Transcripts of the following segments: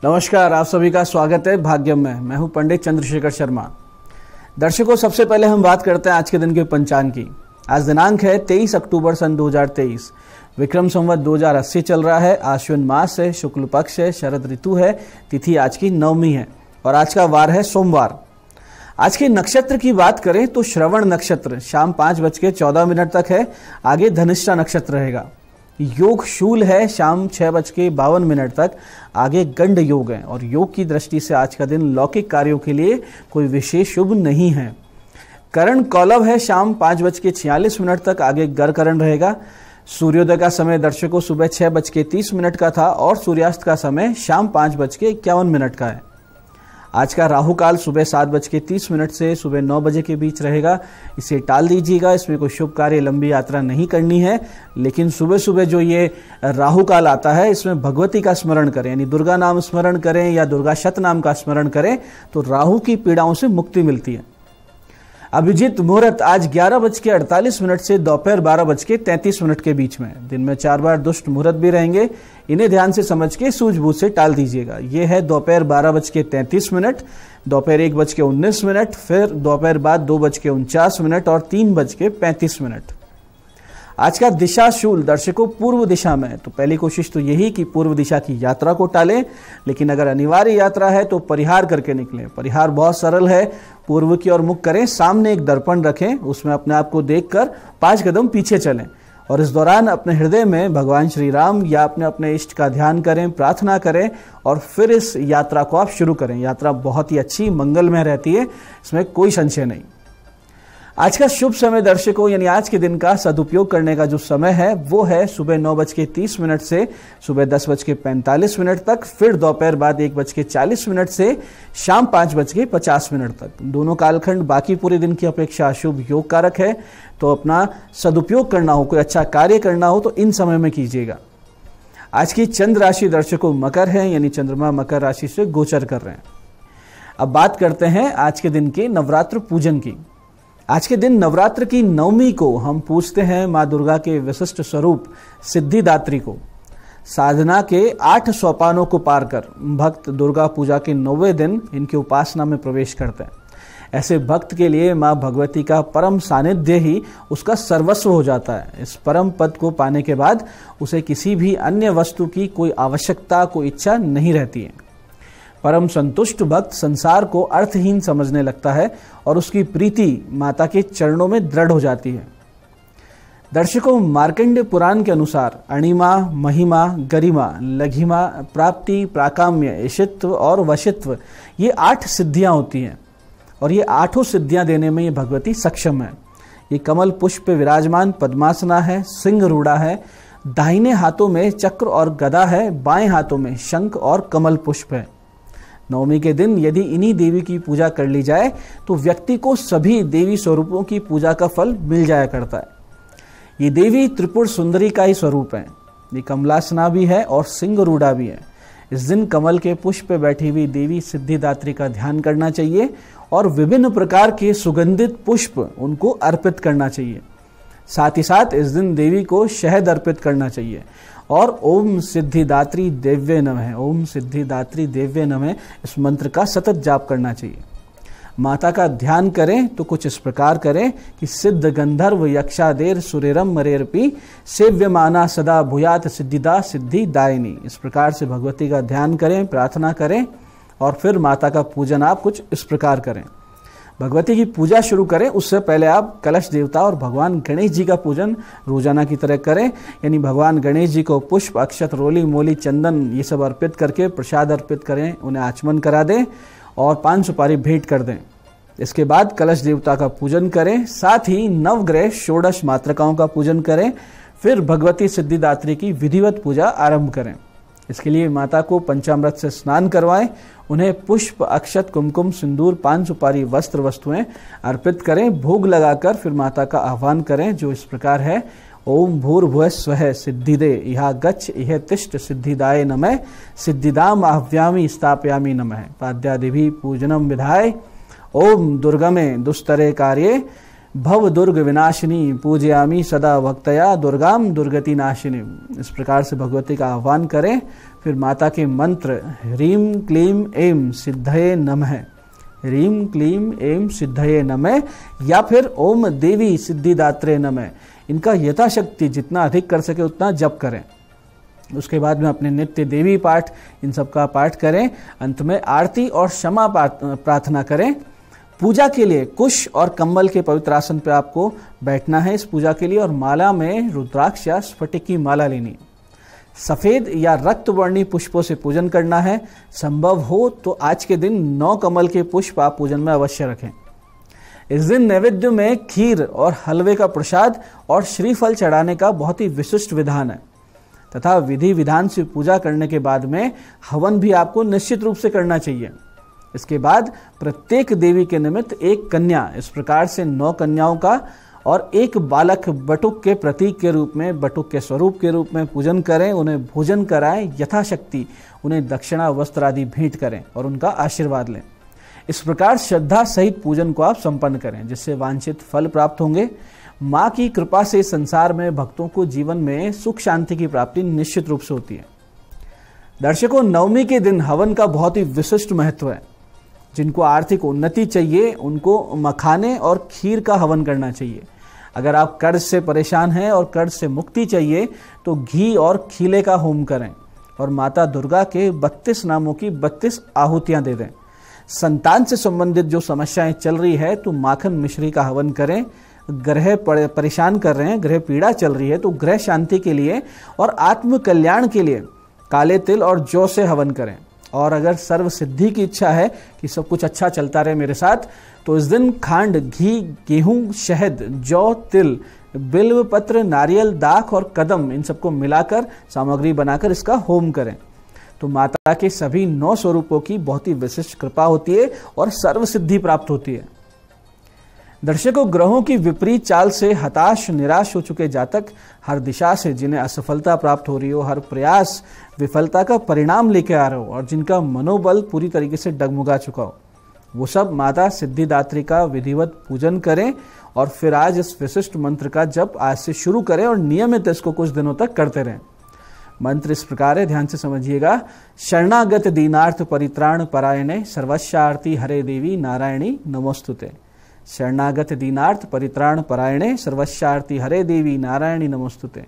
नमस्कार, आप सभी का स्वागत है भाग्यम में। मैं हूं पंडित चंद्रशेखर शर्मा। दर्शकों, सबसे पहले हम बात करते हैं आज के दिन के पंचांग की। आज दिनांक है 23 अक्टूबर सन 2023। विक्रम संवत 2080 चल रहा है। आश्विन मास है, शुक्ल पक्ष है, शरद ऋतु है। तिथि आज की नवमी है और आज का वार है सोमवार। आज के नक्षत्र की बात करें तो श्रवण नक्षत्र शाम 5:14 तक है। आगे धनिष्ठा नक्षत्र रहेगा। योग शूल है शाम 6:52 तक। आगे गंड योग है और योग की दृष्टि से आज का दिन लौकिक कार्यों के लिए कोई विशेष शुभ नहीं है। करण कौलव है शाम 5:46 तक। आगे गर करण रहेगा। सूर्योदय का समय दर्शकों सुबह 6:30 का था और सूर्यास्त का समय शाम 5:51 का है। आज का राहु काल सुबह 7:30 से सुबह 9 बजे के बीच रहेगा। इसे टाल दीजिएगा। इसमें कोई शुभ कार्य, लंबी यात्रा नहीं करनी है। लेकिन सुबह सुबह जो ये राहु काल आता है, इसमें भगवती का स्मरण करें, यानी दुर्गा नाम स्मरण करें या दुर्गा शत नाम का स्मरण करें तो राहु की पीड़ाओं से मुक्ति मिलती है। अभिजीत मुहूर्त आज 11:48 से दोपहर 12:33 के बीच में। दिन में 4 बार दुष्ट मुहूर्त भी रहेंगे। इन्हें ध्यान से समझ के सूझबूझ से टाल दीजिएगा। ये है दोपहर 12:33, दोपहर 1:19, फिर दोपहर बाद 2:49 और 3:35। आज का दिशा शूल दर्शकों पूर्व दिशा में। तो पहली कोशिश तो यही कि पूर्व दिशा की यात्रा को टालें, लेकिन अगर अनिवार्य यात्रा है तो परिहार करके निकलें। परिहार बहुत सरल है। पूर्व की ओर मुख करें, सामने एक दर्पण रखें, उसमें अपने आप को देखकर 5 कदम पीछे चलें और इस दौरान अपने हृदय में भगवान श्री राम या अपने इष्ट का ध्यान करें, प्रार्थना करें और फिर इस यात्रा को आप शुरू करें। यात्रा बहुत ही अच्छी मंगलमय रहती है, इसमें कोई संशय नहीं। आज का शुभ समय दर्शकों, यानी आज के दिन का सदुपयोग करने का जो समय है वो है सुबह 9:30 से सुबह 10:45 तक, फिर दोपहर बाद 1:40 से शाम 5:50 तक। दोनों कालखंड बाकी पूरे दिन की अपेक्षा शुभ योग कारक है। तो अपना सदुपयोग करना हो, कोई अच्छा कार्य करना हो तो इन समय में कीजिएगा। आज की चंद्र राशि दर्शकों मकर है, यानी चंद्रमा मकर राशि से गोचर कर रहे हैं। अब बात करते हैं आज के दिन के नवरात्र पूजन की। आज के दिन नवरात्र की नवमी को हम पूजते हैं माँ दुर्गा के विशिष्ट स्वरूप सिद्धिदात्री को। साधना के 8 सोपानों को पार कर भक्त दुर्गा पूजा के 9वें दिन इनकी उपासना में प्रवेश करते हैं। ऐसे भक्त के लिए माँ भगवती का परम सानिध्य ही उसका सर्वस्व हो जाता है। इस परम पद को पाने के बाद उसे किसी भी अन्य वस्तु की कोई आवश्यकता, कोई इच्छा नहीं रहती है। परम संतुष्ट भक्त संसार को अर्थहीन समझने लगता है और उसकी प्रीति माता के चरणों में दृढ़ हो जाती है। दर्शकों, मार्कंडेय पुराण के अनुसार अणिमा, महिमा, गरिमा, लघिमा, प्राप्ति, प्राकाम्य, ईशित्व और वशित्व, ये 8 सिद्धियां होती हैं और ये 8 सिद्धियां देने में ये भगवती सक्षम है। ये कमल पुष्प पे विराजमान पद्मासना है, सिंह रूढ़ा है, दाहिने हाथों में चक्र और गदा है, बाएं हाथों में शंख और कमल पुष्प है। नवमी के दिन यदि इन्हीं देवी की पूजा कर ली जाए तो व्यक्ति को सभी देवी स्वरूपों की पूजा का फल मिल जाया करता है। ये देवी त्रिपुर सुंदरी का ही स्वरूप है। ये कमलासना भी है और सिंह रूढ़ा भी है। इस दिन कमल के पुष्प पे बैठी हुई देवी सिद्धिदात्री का ध्यान करना चाहिए और विभिन्न प्रकार के सुगंधित पुष्प उनको अर्पित करना चाहिए। साथ ही साथ इस दिन देवी को शहद अर्पित करना चाहिए और ओम सिद्धिदात्री देव्ये नमः, ओम सिद्धिदात्री देव्ये नमः इस मंत्र का सतत जाप करना चाहिए। माता का ध्यान करें तो कुछ इस प्रकार करें कि सिद्ध गंधर्व यक्षादेर सुरेरम मरेरपी सेव्यमाना सदा भूयात सिद्धिदा सिद्धि दायिनी। इस प्रकार से भगवती का ध्यान करें, प्रार्थना करें और फिर माता का पूजन आप कुछ इस प्रकार करें। भगवती की पूजा शुरू करें उससे पहले आप कलश देवता और भगवान गणेश जी का पूजन रोजाना की तरह करें। यानी भगवान गणेश जी को पुष्प, अक्षत, रोली, मोली, चंदन ये सब अर्पित करके प्रसाद अर्पित करें, उन्हें आचमन करा दें और 5 सुपारी भेंट कर दें। इसके बाद कलश देवता का पूजन करें। साथ ही नवग्रह 16 मातृकाओं का पूजन करें। फिर भगवती सिद्धिदात्री की विधिवत पूजा आरंभ करें। इसके लिए माता को पंचामृत से स्नान करवाएं, उन्हें पुष्प, अक्षत, कुमकुम, सिंदूर, 5 सुपारी, वस्त्र, वस्तुएं अर्पित करें। भोग लगाकर फिर माता का आह्वान करें जो इस प्रकार है। ओम भूर्भुवः स्वः सिद्धिदे इहा गच्छ इह तिष्ठ सिद्धिदाय नमः सिद्धिदाम आह्व्यामि स्थापयामि नमः पाद्यादिभिः पूजनम विधाय ओम दुर्गमे दुस्तरे कार्ये भव दुर्ग विनाशिनी पूजयामी सदा भक्तया दुर्गाम दुर्गति नाशिनी। इस प्रकार से भगवती का आह्वान करें। फिर माता के मंत्र ह्रीं क्लीं ऐं सिद्धये नमः, ह्रीं क्लीं ऐं सिद्धये नमः, या फिर ओम देवी सिद्धिदात्रे नमः। इनका यथाशक्ति जितना अधिक कर सके उतना जप करें। उसके बाद में अपने नित्य देवी पाठ इन सब का पाठ करें। अंत में आरती और क्षमा प्रार्थना करें। पूजा के लिए कुश और कम्बल के पवित्र आसन पर आपको बैठना है इस पूजा के लिए, और माला में रुद्राक्ष या स्फटिक की माला लेनी। सफेद या रक्त वर्णी पुष्पों से पूजन करना है। संभव हो तो आज के दिन 9 कमल के पुष्प आप पूजन में अवश्य रखें। इस दिन नैवेद्य में खीर और हलवे का प्रसाद और श्रीफल चढ़ाने का बहुत ही विशिष्ट विधान है, तथा विधि विधान से पूजा करने के बाद में हवन भी आपको निश्चित रूप से करना चाहिए। इसके बाद प्रत्येक देवी के निमित्त एक कन्या, इस प्रकार से 9 कन्याओं का और एक बालक बटुक के प्रतीक के रूप में, बटुक के स्वरूप के रूप में पूजन करें। उन्हें भोजन कराएं, यथाशक्ति उन्हें दक्षिणा वस्त्र आदि भेंट करें और उनका आशीर्वाद लें। इस प्रकार श्रद्धा सहित पूजन को आप संपन्न करें, जिससे वांछित फल प्राप्त होंगे। माँ की कृपा से संसार में भक्तों को जीवन में सुख शांति की प्राप्ति निश्चित रूप से होती है। दर्शकों, नवमी के दिन हवन का बहुत ही विशिष्ट महत्व है। जिनको आर्थिक उन्नति चाहिए उनको मखाने और खीर का हवन करना चाहिए। अगर आप कर्ज से परेशान हैं और कर्ज से मुक्ति चाहिए तो घी और खीले का होम करें और माता दुर्गा के 32 नामों की 32 आहुतियां दे दें। संतान से संबंधित जो समस्याएं चल रही है तो माखन मिश्री का हवन करें। ग्रह परेशान कर रहे हैं, ग्रह पीड़ा चल रही है तो ग्रह शांति के लिए और आत्म कल्याण के लिए काले तिल और जौ से हवन करें। और अगर सर्व सिद्धि की इच्छा है कि सब कुछ अच्छा चलता रहे मेरे साथ, तो इस दिन खांड, घी, गेहूं, शहद, जौ, तिल, बिल्व पत्र, नारियल, दाख और कदम इन सबको मिलाकर सामग्री बनाकर इसका होम करें। तो माता के सभी 9 स्वरूपों की बहुत ही विशिष्ट कृपा होती है और सर्व सिद्धि प्राप्त होती है। दर्शकों, ग्रहों की विपरीत चाल से हताश निराश हो चुके जातक, हर दिशा से जिन्हें असफलता प्राप्त हो रही हो, हर प्रयास विफलता का परिणाम लेके आ रहे हो और जिनका मनोबल पूरी तरीके से डगमगा चुका हो, वो सब माता सिद्धिदात्री का विधिवत पूजन करें और फिर आज इस विशिष्ट मंत्र का जप आज से शुरू करें और नियमित इसको कुछ दिनों तक करते रहें। मंत्र इस प्रकार है, ध्यान से समझिएगा। शरणागत दीनार्थ परित्राण परायणे सर्वस्यार्ति हरे देवी नारायणी नमोस्तुते। शरणागत दीनार्थ परित्राण परायणे सर्वस्यार्ति हरे देवी नारायणी नमोस्तुते।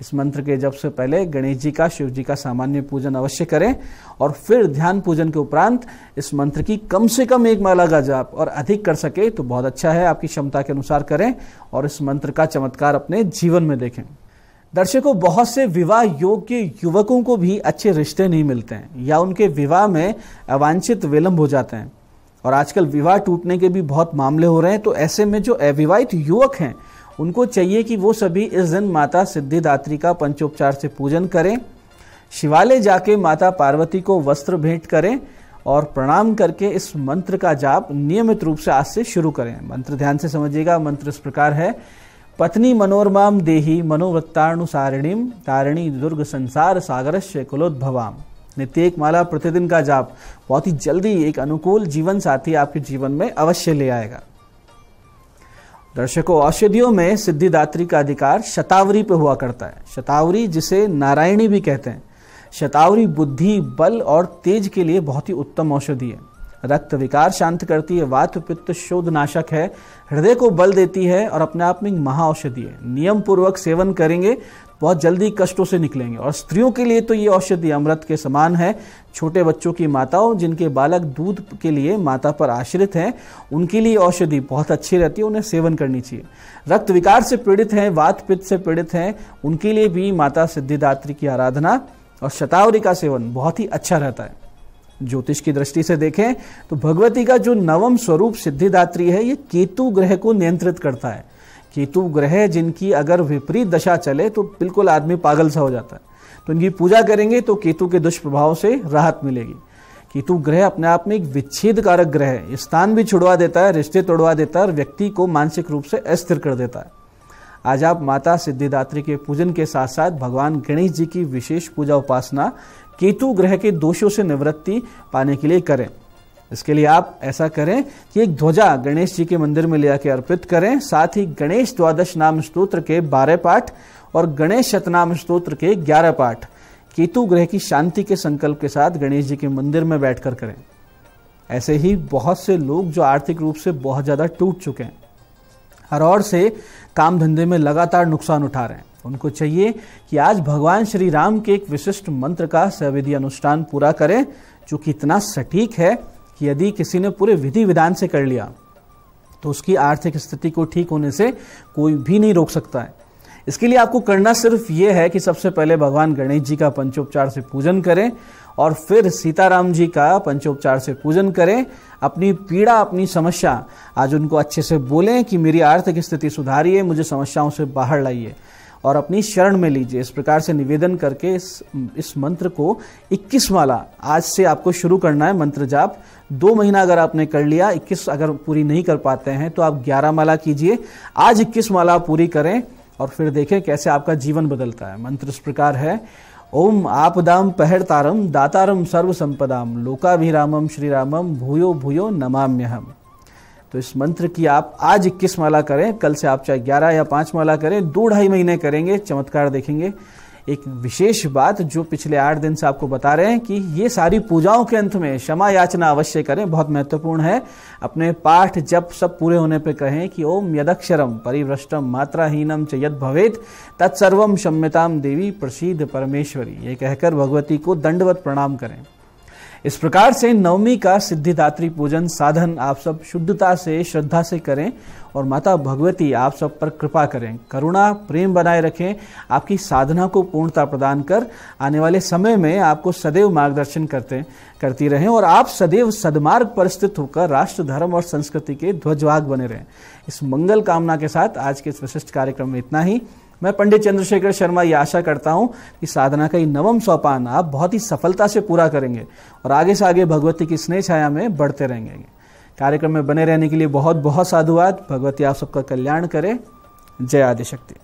इस मंत्र के जप से पहले गणेश जी का, शिव जी का सामान्य पूजन अवश्य करें और फिर ध्यान पूजन के उपरांत इस मंत्र की कम से कम 1 माला का जाप, और अधिक कर सके तो बहुत अच्छा है, आपकी क्षमता के अनुसार करें और इस मंत्र का चमत्कार अपने जीवन में देखें। दर्शकों, बहुत से विवाह योग्य युवकों को भी अच्छे रिश्ते नहीं मिलते हैं या उनके विवाह में अवांछित विलंब हो जाते हैं और आजकल विवाह टूटने के भी बहुत मामले हो रहे हैं। तो ऐसे में जो अविवाहित युवक हैं उनको चाहिए कि वो सभी इस दिन माता सिद्धिदात्री का पंचोपचार से पूजन करें, शिवालय जाके माता पार्वती को वस्त्र भेंट करें और प्रणाम करके इस मंत्र का जाप नियमित रूप से आज से शुरू करें। मंत्र ध्यान से समझिएगा। मंत्र इस प्रकार है, पत्नी मनोरमाम देही मनोवृत्तानुसारिणीम तारिणी दुर्ग संसार सागरस्य कुलोद्भवाम। नित्य 1 माला प्रतिदिन का जाप बहुत ही जल्दी एक अनुकूल जीवन साथी आपके जीवन में अवश्य ले आएगा। दर्शकों, औषधियों में सिद्धिदात्री का अधिकार शतावरी पे हुआ करता है। शतावरी, जिसे नारायणी भी कहते हैं, शतावरी बुद्धि, बल और तेज के लिए बहुत ही उत्तम औषधि है। रक्त विकार शांत करती है, वात पित्त शोध नाशक है, हृदय को बल देती है और अपने आप में महाऔषधि है। नियम पूर्वक सेवन करेंगे बहुत जल्दी कष्टों से निकलेंगे। और स्त्रियों के लिए तो ये औषधि अमृत के समान है। छोटे बच्चों की माताओं जिनके बालक दूध के लिए माता पर आश्रित हैं, उनके लिए औषधि बहुत अच्छी रहती है, उन्हें सेवन करनी चाहिए। रक्त विकार से पीड़ित हैं, वात पित्त से पीड़ित हैं, उनके लिए भी माता सिद्धिदात्री की आराधना और शतावरी का सेवन बहुत ही अच्छा रहता है। ज्योतिष की दृष्टि से देखें तो भगवती का जो 9वां स्वरूप सिद्धिदात्री है, ये केतु ग्रह को नियंत्रित करता है। केतु ग्रह जिनकी अगर विपरीत दशा चले तो बिल्कुल आदमी पागल सा हो जाता है। तो इनकी पूजा करेंगे तो केतु के दुष्प्रभाव से राहत मिलेगी। केतु ग्रह अपने आप में एक विच्छेद कारक ग्रह है। स्थान भी छुड़वा देता है, रिश्ते तोड़वा देता है और व्यक्ति को मानसिक रूप से अस्थिर कर देता है। आज आप माता सिद्धिदात्री के पूजन के साथ साथ भगवान गणेश जी की विशेष पूजा उपासना केतु ग्रह के दोषों से निवृत्ति पाने के लिए करें। इसके लिए आप ऐसा करें कि एक ध्वजा गणेश जी के मंदिर में ले आके अर्पित करें। साथ ही गणेश द्वादश नाम स्तोत्र के 12 पाठ और गणेश शतनाम स्तोत्र के 11 पाठ केतु ग्रह की शांति के संकल्प के साथ गणेश जी के मंदिर में बैठकर करें। ऐसे ही बहुत से लोग जो आर्थिक रूप से बहुत ज़्यादा टूट चुके हैं, हर ओर से काम धंधे में लगातार नुकसान उठा रहे हैं, उनको चाहिए कि आज भगवान श्री राम के एक विशिष्ट मंत्र का सविधि अनुष्ठान पूरा करें, जो कि इतना सटीक है कि यदि किसी ने पूरे विधि विधान से कर लिया तो उसकी आर्थिक स्थिति को ठीक होने से कोई भी नहीं रोक सकता है। इसके लिए आपको करना सिर्फ ये है कि सबसे पहले भगवान गणेश जी का पंचोपचार से पूजन करें और फिर सीताराम जी का पंचोपचार से पूजन करें। अपनी पीड़ा, अपनी समस्या आज उनको अच्छे से बोलें कि मेरी आर्थिक स्थिति सुधारिए, मुझे समस्याओं से बाहर लाइए और अपनी शरण में लीजिए। इस प्रकार से निवेदन करके इस मंत्र को 21 माला आज से आपको शुरू करना है। मंत्र जाप 2 महीना अगर आपने कर लिया, 21 अगर पूरी नहीं कर पाते हैं तो आप 11 माला कीजिए। आज 21 माला पूरी करें और फिर देखें कैसे आपका जीवन बदलता है। मंत्र इस प्रकार है, ओम आपदाम पहरतारम दातारम सर्व संपदाम लोकाभिरामम श्रीरामम भूयो भूयो नमाम्यहम। तो इस मंत्र की आप आज 21 माला करें, कल से आप चाहे 11 या 5 माला करें, 2-2.5 महीने करेंगे, चमत्कार देखेंगे। एक विशेष बात जो पिछले 8 दिन से आपको बता रहे हैं कि ये सारी पूजाओं के अंत में क्षमा याचना अवश्य करें, बहुत महत्वपूर्ण है। अपने पाठ जब सब पूरे होने पे कहें कि ओम यदक्षरम परिभ्रष्टम मात्राहीनम च यद भवेत तत्सर्वम क्षम्यताम देवी प्रसीद परमेश्वरी, ये कहकर भगवती को दंडवत प्रणाम करें। इस प्रकार से नवमी का सिद्धिदात्री पूजन साधन आप सब शुद्धता से, श्रद्धा से करें और माता भगवती आप सब पर कृपा करें, करुणा प्रेम बनाए रखें, आपकी साधना को पूर्णता प्रदान कर आने वाले समय में आपको सदैव मार्गदर्शन करती रहें और आप सदैव सद्मार्ग पर स्थित होकर राष्ट्र, धर्म और संस्कृति के ध्वजवाहक बने रहें। इस मंगल कामना के साथ आज के इस विशिष्ट कार्यक्रम में इतना ही। मैं पंडित चंद्रशेखर शर्मा ये आशा करता हूं कि साधना का ये 9वां सोपान आप बहुत ही सफलता से पूरा करेंगे और आगे से आगे भगवती की स्नेह छाया में बढ़ते रहेंगे। कार्यक्रम में बने रहने के लिए बहुत बहुत साधुवाद। भगवती आप सबका कल्याण करे। जय आदिशक्ति।